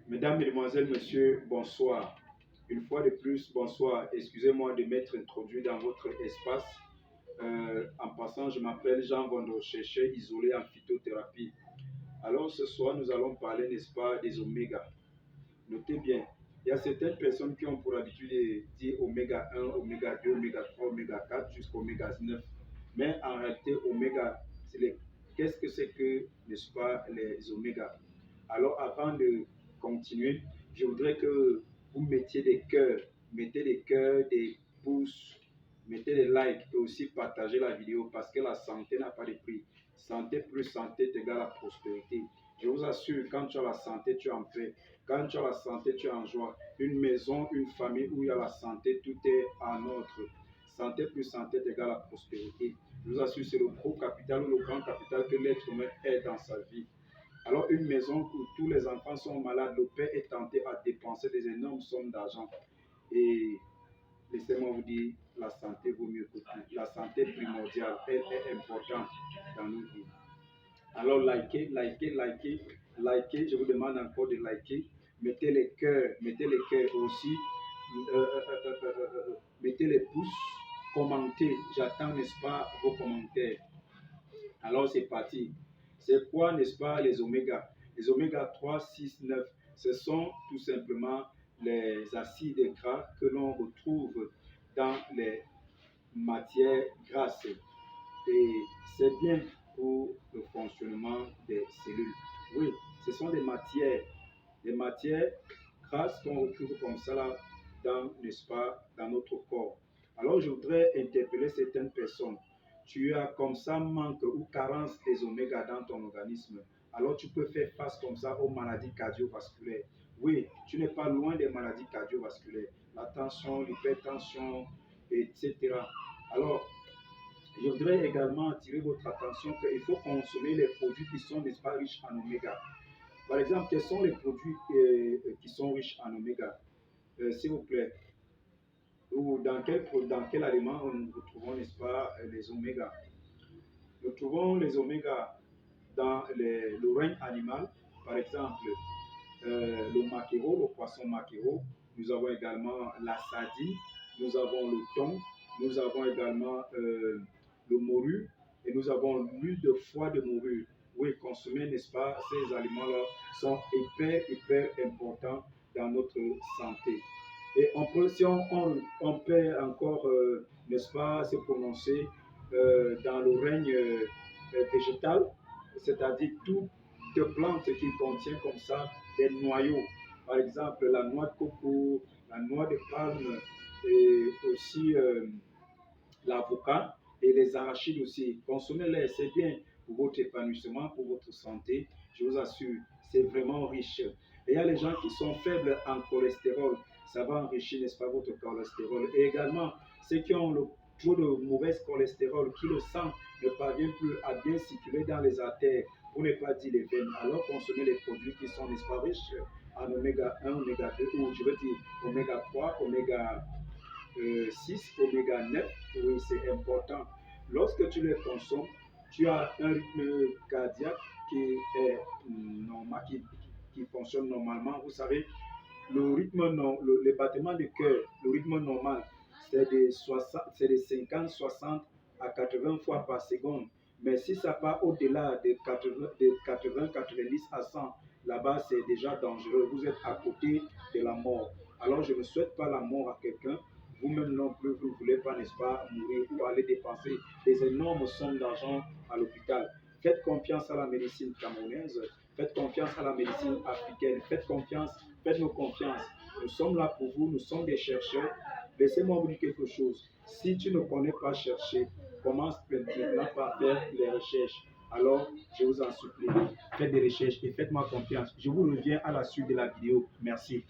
Mesdames, Mesdemoiselles, Messieurs, bonsoir. Une fois de plus, bonsoir. Excusez-moi de m'être introduit dans votre espace. En passant, je m'appelle Jean Vondo, chercheur isolé en phytothérapie. Alors ce soir, nous allons parler, n'est-ce pas, des oméga. Notez bien, il y a certaines personnes qui ont pour habitude de dire oméga 1, oméga 2, oméga 3, oméga 4 jusqu'à oméga 9. Mais en réalité, oméga, qu'est-ce que c'est que, n'est-ce pas, les oméga? Alors avant de continuer, je voudrais que vous mettiez des cœurs, mettez des cœurs, des pouces, mettez des likes et aussi partagez la vidéo parce que la santé n'a pas de prix. Santé plus santé est égal à prospérité. Je vous assure, quand tu as la santé, tu es en paix. Quand tu as la santé, tu es en joie. Une maison, une famille où il y a la santé, tout est en ordre. Santé plus santé est égal à prospérité. Je vous assure, c'est le gros capital ou le grand capital que l'être humain ait dans sa vie. Alors, une maison où tous les enfants sont malades, le père est tenté à dépenser des énormes sommes d'argent. Et laissez-moi vous dire, la santé vaut mieux que tout. La santé primordiale, elle est importante dans nos vies. Alors, likez, je vous demande encore de liker. Mettez les cœurs aussi. Mettez les pouces, commentez. J'attends, n'est-ce pas, vos commentaires. Alors, c'est parti. C'est quoi, n'est-ce pas, les oméga? Les oméga 3, 6, 9, ce sont tout simplement les acides gras que l'on retrouve dans les matières grasses. Et c'est bien pour le fonctionnement des cellules. Oui, ce sont des matières grasses qu'on retrouve comme ça là dans, n'est-ce pas, dans notre corps. Alors, je voudrais interpeller certaines personnes. Tu as comme ça manque ou carence des oméga dans ton organisme. Alors, tu peux faire face comme ça aux maladies cardiovasculaires. Oui, tu n'es pas loin des maladies cardiovasculaires. La tension, l'hypertension, etc. Alors, je voudrais également attirer votre attention qu'il faut consommer les produits qui sont, n'est-ce pas, riches en oméga. Par exemple, quels sont les produits qui sont riches en oméga? S'il vous plaît, ou dans quel aliment nous retrouvons, n'est-ce pas, les oméga? Nous trouvons les oméga dans le règne animal, par exemple, le maquereau, le poisson maquereau. Nous avons également la sardine, nous avons le thon, nous avons également le morue et nous avons l'huile de foie de morue. Oui, consommer, n'est-ce pas, ces aliments-là sont hyper importants dans notre santé. Et on peut, si on peut encore, n'est-ce pas, se prononcer dans le règne végétal, c'est-à-dire toute plante qui contient comme ça des noyaux. Par exemple, la noix de coco, la noix de palme et aussi l'avocat et les arachides aussi. Consommez-les, c'est bien pour votre épanouissement, pour votre santé. Je vous assure, c'est vraiment riche. Et il y a les gens qui sont faibles en cholestérol. Ça va enrichir, n'est-ce pas, votre cholestérol. Et également, ceux qui ont le trop de mauvais cholestérol, qui le sang ne parvient plus à bien circuler dans les artères, pour ne pas dire les veines. Alors consommez les produits qui sont, n'est-ce pas, riches en oméga 1, oméga 2, ou je veux dire oméga 3, oméga 6, oméga 9, oui, c'est important. Lorsque tu les consommes, tu as un rythme cardiaque qui est normal, qui fonctionne normalement. Vous savez, le battement du cœur, le rythme normal, c'est de 50, 60 à 80 fois par seconde. Mais si ça part au-delà de 80, 90 à 100, là-bas, c'est déjà dangereux. Vous êtes à côté de la mort. Alors, je ne souhaite pas la mort à quelqu'un. Vous-même non plus, vous ne voulez pas, n'est-ce pas, mourir ou aller dépenser des énormes sommes d'argent à l'hôpital. Faites confiance à la médecine camerounaise, faites confiance à la médecine africaine, faites-nous confiance. Nous sommes là pour vous, nous sommes des chercheurs. Laissez-moi vous dire quelque chose. Si tu ne connais pas chercher, commence maintenant par faire les recherches. Alors, je vous en supplie, faites des recherches et faites-moi confiance. Je vous reviens à la suite de la vidéo. Merci.